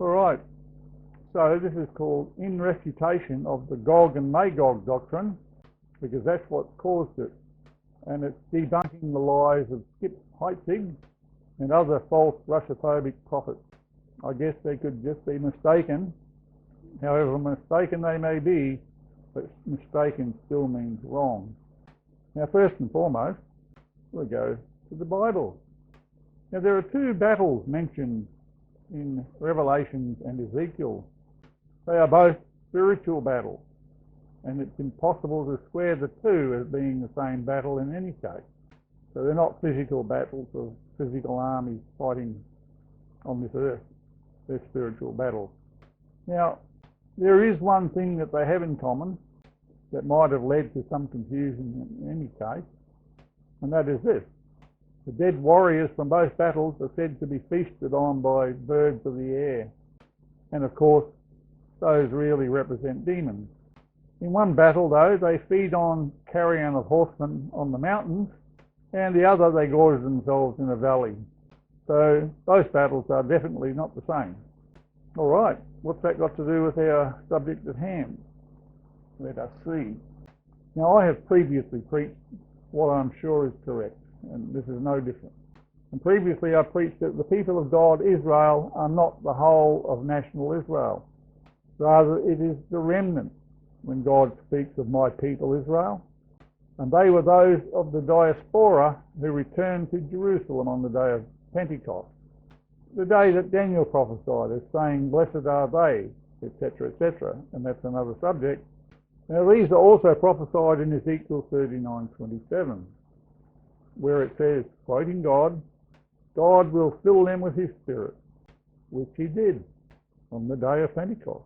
Alright, so this is called In Refutation of the Gog and Magog doctrine, because that's what caused it. And it's debunking the lies of Skip Heitzig and other false Russophobic prophets. I guess they could just be mistaken. However mistaken they may be, but mistaken still means wrong. Now, first and foremost, we'll go to the Bible. Now, there are two battles mentioned in Revelations and Ezekiel. They are both spiritual battles, and it's impossible to square the two as being the same battle in any case. So they're not physical battles of physical armies fighting on this earth. They're spiritual battles. Now, there is one thing that they have in common that might have led to some confusion in any case, and that is this. The dead warriors from both battles are said to be feasted on by birds of the air. And of course, those really represent demons. In one battle, though, they feed on carrion of horsemen on the mountains, and the other they gorge themselves in a valley. So both battles are definitely not the same. All right, what's that got to do with our subject at hand? Let us see. Now, I have previously preached what I'm sure is correct, and this is no different. And previously I preached that the people of God, Israel, are not the whole of national Israel. Rather, it is the remnant when God speaks of my people Israel. And they were those of the diaspora who returned to Jerusalem on the day of Pentecost, the day that Daniel prophesied as saying, blessed are they, etc., etc., and that's another subject. Now, these are also prophesied in Ezekiel 39:27, where it says, quoting God, God will fill them with his spirit, which he did on the day of Pentecost.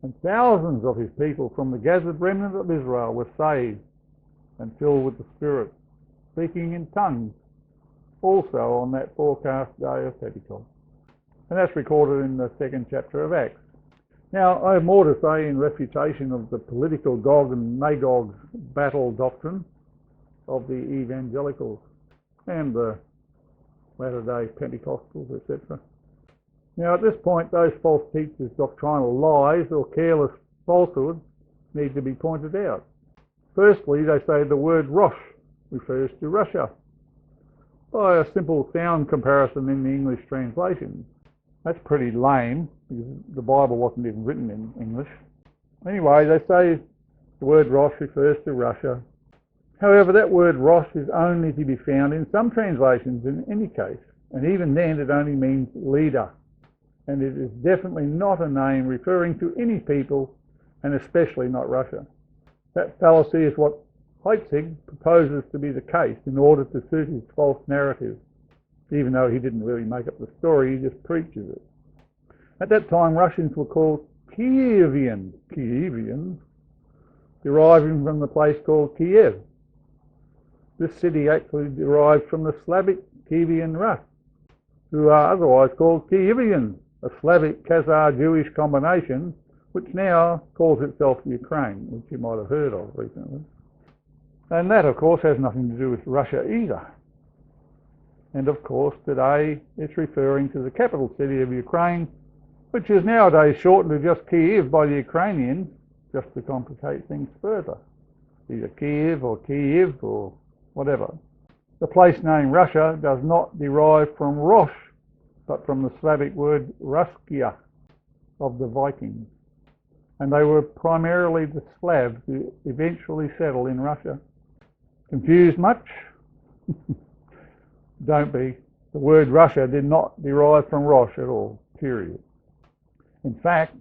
And thousands of his people from the gathered remnant of Israel were saved and filled with the Spirit, speaking in tongues, also on that forecast day of Pentecost. And that's recorded in the 2nd chapter of Acts. Now, I have more to say in refutation of the political Gog and Magog battle doctrine of the evangelicals and the latter-day Pentecostals, etc. Now, at this point, those false teachers' doctrinal lies or careless falsehoods need to be pointed out. Firstly, they say the word Rosh refers to Russia by a simple sound comparison in the English translation. That's pretty lame, because the Bible wasn't even written in English. Anyway, they say the word Rosh refers to Russia. However, that word Rosh is only to be found in some translations in any case, and even then it only means leader. And it is definitely not a name referring to any people, and especially not Russia. That fallacy is what Heitzig proposes to be the case in order to suit his false narrative, even though he didn't really make up the story, he just preaches it. At that time, Russians were called Kievians, deriving from the place called Kiev. This city actually derives from the Slavic Kievian Rus, who are otherwise called Kievians, a Slavic Khazar Jewish combination, which now calls itself Ukraine, which you might have heard of recently. And that, of course, has nothing to do with Russia either. And of course, today it's referring to the capital city of Ukraine, which is nowadays shortened to just Kiev by the Ukrainians, just to complicate things further. Either Kiev or whatever. The place name Russia does not derive from Rosh, but from the Slavic word Ruskia of the Vikings. And they were primarily the Slavs who eventually settled in Russia. Confused much? Don't be. The word Russia did not derive from Rosh at all, period. In fact,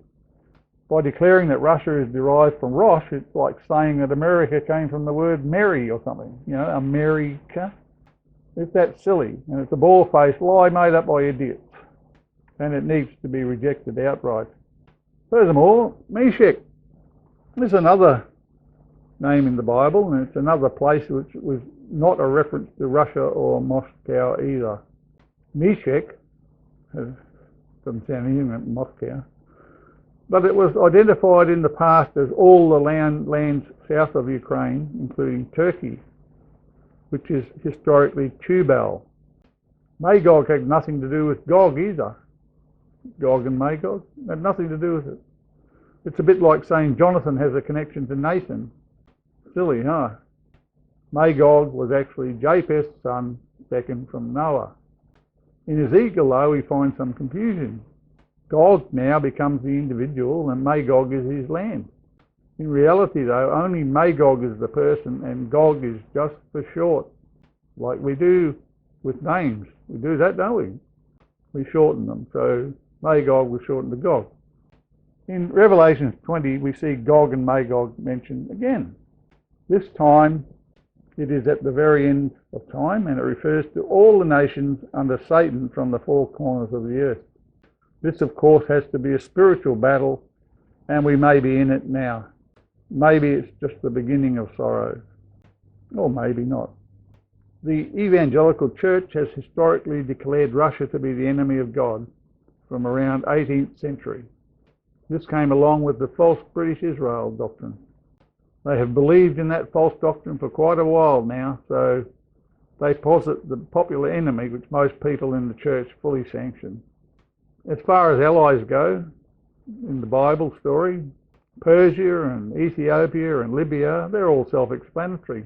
by declaring that Russia is derived from Rosh, it's like saying that America came from the word Mary or something. You know, America. It's that silly, and it's a bald-faced lie made up by idiots, and it needs to be rejected outright. Furthermore, Meshach is another name in the Bible, and it's another place which was not a reference to Russia or Moscow either. Meshach doesn't sound anything like Moscow, but it was identified in the past as all the lands south of Ukraine, including Turkey, which is historically Tubal. Magog had nothing to do with Gog either. Gog and Magog. It had nothing to do with it. It's a bit like saying Jonathan has a connection to Nathan. Silly, huh? Magog was actually Japheth's son, second from Noah. In Ezekiel, though, we find some confusion. Gog now becomes the individual and Magog is his land. In reality, though, only Magog is the person and Gog is just for short, like we do with names. We do that, don't we? We shorten them. So Magog was shortened to Gog. In Revelations 20, we see Gog and Magog mentioned again. This time, it is at the very end of time, and it refers to all the nations under Satan from the four corners of the earth. This, of course, has to be a spiritual battle, and we may be in it now. Maybe it's just the beginning of sorrow, or maybe not. The evangelical church has historically declared Russia to be the enemy of God from around 18th century. This came along with the false British Israel doctrine. They have believed in that false doctrine for quite a while now, so they posit the popular enemy, which most people in the church fully sanction. As far as allies go, in the Bible story, Persia and Ethiopia and Libya, they're all self-explanatory.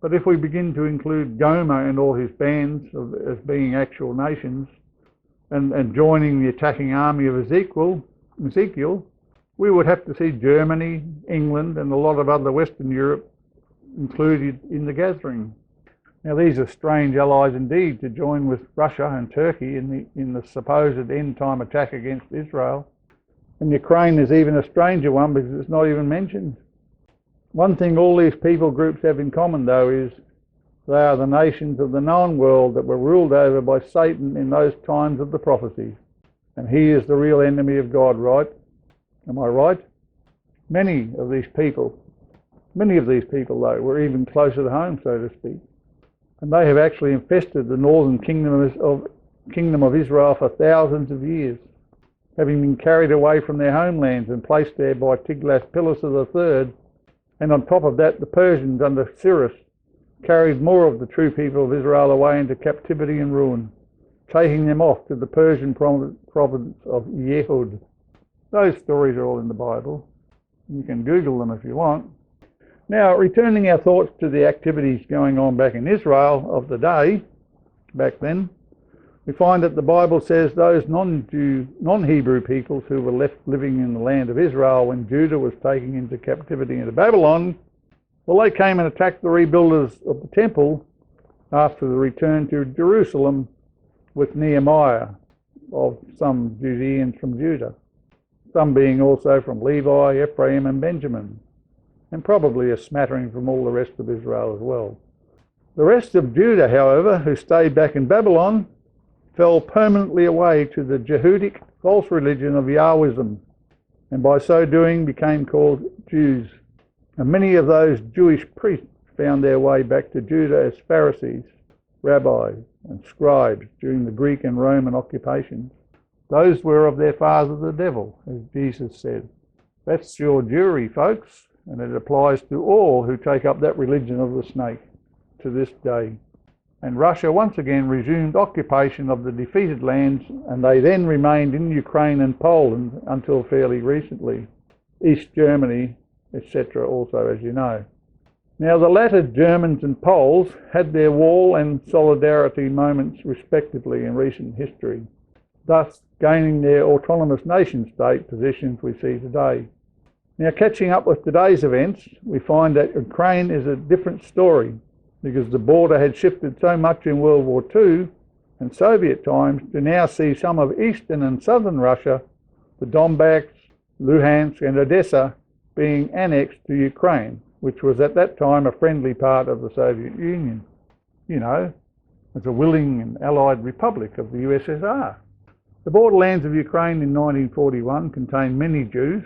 But if we begin to include Gomer and all his bands as being actual nations, and joining the attacking army of Ezekiel, we would have to see Germany, England, and a lot of other Western Europe included in the gathering. Now, these are strange allies indeed to join with Russia and Turkey in the supposed end-time attack against Israel. And Ukraine is even a stranger one because it's not even mentioned. One thing all these people groups have in common, though, is they are the nations of the known world that were ruled over by Satan in those times of the prophecy. And he is the real enemy of God, right? Am I right? Many of these people, though, were even closer to home, so to speak. And they have actually infested the northern kingdom of Israel for thousands of years, having been carried away from their homelands and placed there by Tiglath-Pileser III. And on top of that, the Persians under Cyrus carried more of the true people of Israel away into captivity and ruin, taking them off to the Persian province of Yehud. Those stories are all in the Bible. You can Google them if you want. Now, returning our thoughts to the activities going on back in Israel of the day, back then, we find that the Bible says those non-Hebrew peoples who were left living in the land of Israel when Judah was taken into captivity into Babylon, well, they came and attacked the rebuilders of the temple after the return to Jerusalem with Nehemiah of some Judeans from Judah, some being also from Levi, Ephraim and Benjamin, and probably a smattering from all the rest of Israel as well. The rest of Judah, however, who stayed back in Babylon, fell permanently away to the Jehudic false religion of Yahwism, and by so doing became called Jews. And many of those Jewish priests found their way back to Judah as Pharisees, rabbis and scribes during the Greek and Roman occupations. Those were of their father the devil, as Jesus said. That's your jury, folks, and it applies to all who take up that religion of the snake to this day. And Russia once again resumed occupation of the defeated lands, and they then remained in Ukraine and Poland until fairly recently. East Germany, etc. also, as you know. Now, the latter Germans and Poles had their wall and solidarity moments respectively in recent history, thus gaining their autonomous nation-state positions we see today. Now, catching up with today's events, we find that Ukraine is a different story because the border had shifted so much in World War II and Soviet times to now see some of eastern and southern Russia, the Donbass, Luhansk and Odessa, being annexed to Ukraine, which was at that time a friendly part of the Soviet Union, you know, as a willing and allied republic of the USSR. The borderlands of Ukraine in 1941 contained many Jews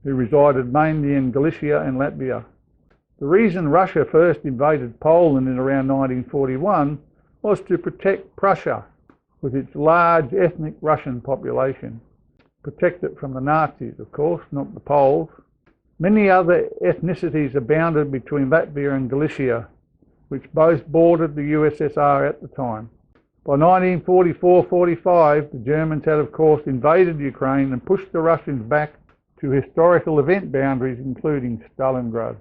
who resided mainly in Galicia and Latvia. The reason Russia first invaded Poland in around 1941 was to protect Prussia with its large ethnic Russian population. Protect it from the Nazis, of course, not the Poles. Many other ethnicities abounded between Latvia and Galicia, which both bordered the USSR at the time. By 1944-45, the Germans had, of course, invaded Ukraine and pushed the Russians back to historical event boundaries, including Stalingrad.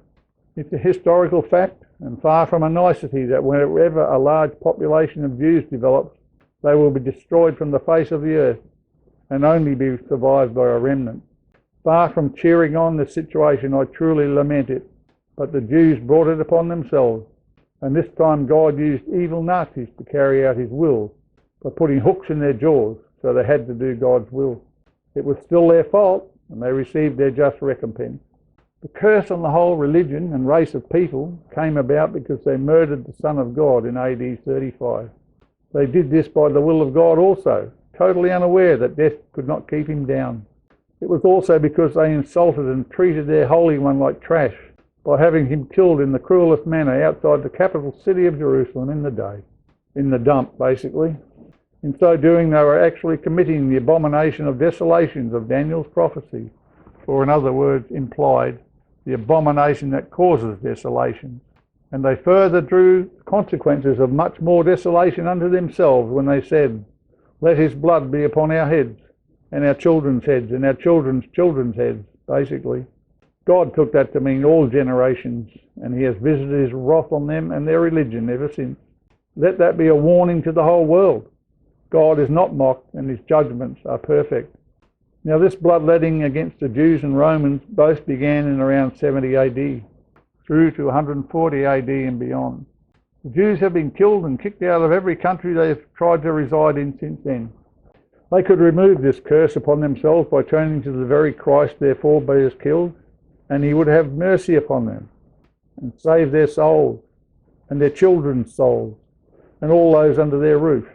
It's a historical fact, and far from a nicety, that wherever a large population of Jews develops, they will be destroyed from the face of the earth and only be survived by a remnant. Far from cheering on this situation, I truly lament it, but the Jews brought it upon themselves, and this time God used evil Nazis to carry out his will by putting hooks in their jaws, so they had to do God's will. It was still their fault, and they received their just recompense. The curse on the whole religion and race of people came about because they murdered the Son of God in AD 35. They did this by the will of God also, totally unaware that death could not keep him down. It was also because they insulted and treated their Holy One like trash by having him killed in the cruelest manner outside the capital city of Jerusalem in the dump, basically. In so doing, they were actually committing the abomination of desolations of Daniel's prophecy, or in other words, implied, the abomination that causes desolation. And they further drew consequences of much more desolation unto themselves when they said, "Let his blood be upon our heads, and our children's heads, and our children's children's heads," basically. God took that to mean all generations, and he has visited his wrath on them and their religion ever since. Let that be a warning to the whole world. God is not mocked, and his judgments are perfect. Now, this bloodletting against the Jews and Romans both began in around 70 AD, through to 140 AD and beyond. The Jews have been killed and kicked out of every country they have tried to reside in since then. They could remove this curse upon themselves by turning to the very Christ their forebears killed, and he would have mercy upon them and save their souls and their children's souls and all those under their roof.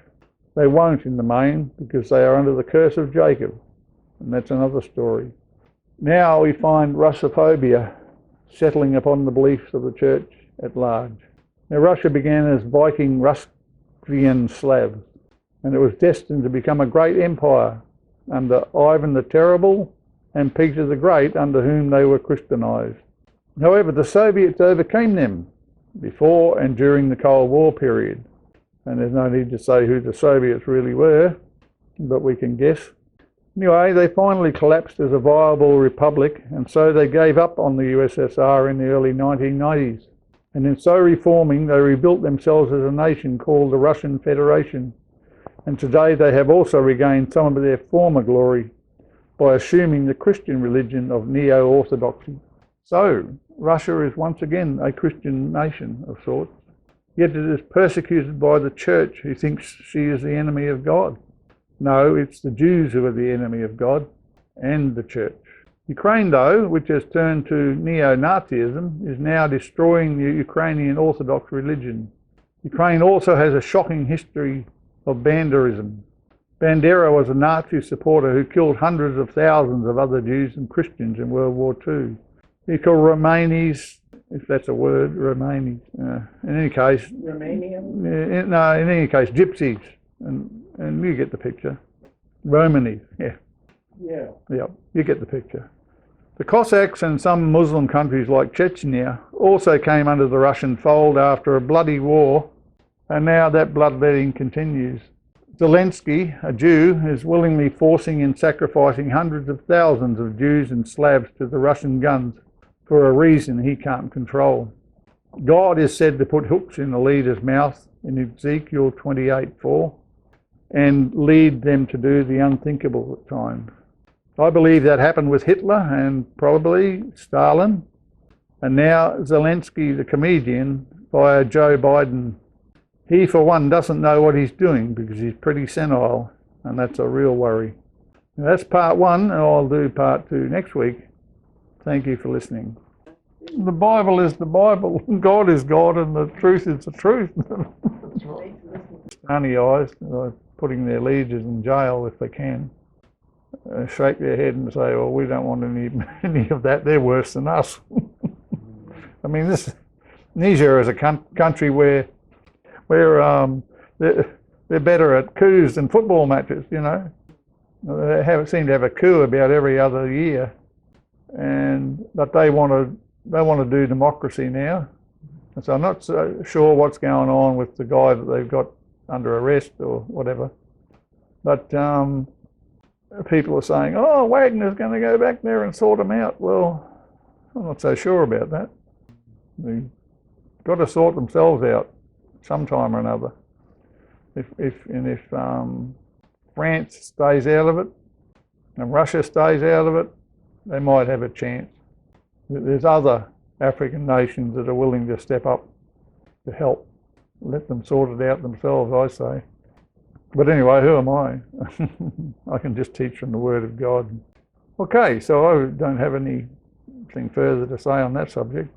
They won't in the main, because they are under the curse of Jacob, and that's another story. Now we find Russophobia settling upon the beliefs of the church at large. Now, Russia began as Viking Ruskian Slavs, and it was destined to become a great empire under Ivan the Terrible and Peter the Great, under whom they were Christianized. However, the Soviets overcame them before and during the Cold War period. And there's no need to say who the Soviets really were, but we can guess. Anyway, they finally collapsed as a viable republic, and so they gave up on the USSR in the early 1990s. And in so reforming, they rebuilt themselves as a nation called the Russian Federation. And today they have also regained some of their former glory by assuming the Christian religion of neo-orthodoxy. So, Russia is once again a Christian nation of sorts. Yet it is persecuted by the church, who thinks she is the enemy of God. No, it's the Jews who are the enemy of God and the church. Ukraine, though, which has turned to neo-Nazism, is now destroying the Ukrainian Orthodox religion. Ukraine also has a shocking history of Banderism. Bandera was a Nazi supporter who killed hundreds of thousands of other Jews and Christians in World War II. He called Romanies, if that's a word, Romanies. In any case, Romanian? In any case, gypsies, and you get the picture. Romanies, yeah. Yeah, you get the picture. The Cossacks and some Muslim countries like Chechnya also came under the Russian fold after a bloody war, and now that bloodletting continues. Zelensky, a Jew, is willingly forcing and sacrificing hundreds of thousands of Jews and Slavs to the Russian guns for a reason he can't control. God is said to put hooks in the leader's mouth in Ezekiel 28:4 and lead them to do the unthinkable at times. I believe that happened with Hitler and probably Stalin, and now Zelensky, the comedian, via Joe Biden. He, for one, doesn't know what he's doing because he's pretty senile, and that's a real worry. Now, that's part one, and I'll do part two next week. Thank you for listening. The Bible is the Bible. God is God, and the truth is the truth. Stony eyes, putting their leaders in jail if they can. Shake their head and say, "Well, we don't want any of that. They're worse than us." I mean, Niger is a country where they're better at coups than football matches. You know, they seem to have a coup about every other year, but they want to do democracy now. And so I'm not so sure what's going on with the guy that they've got under arrest or whatever. But people are saying, oh, Wagner's going to go back there and sort them out. Well, I'm not so sure about that. They've got to sort themselves out sometime or another. If France stays out of it and Russia stays out of it, they might have a chance. There's other African nations that are willing to step up to help. Let them sort it out themselves, I say. But anyway, who am I? I can just teach from the Word of God. Okay, so I don't have anything further to say on that subject.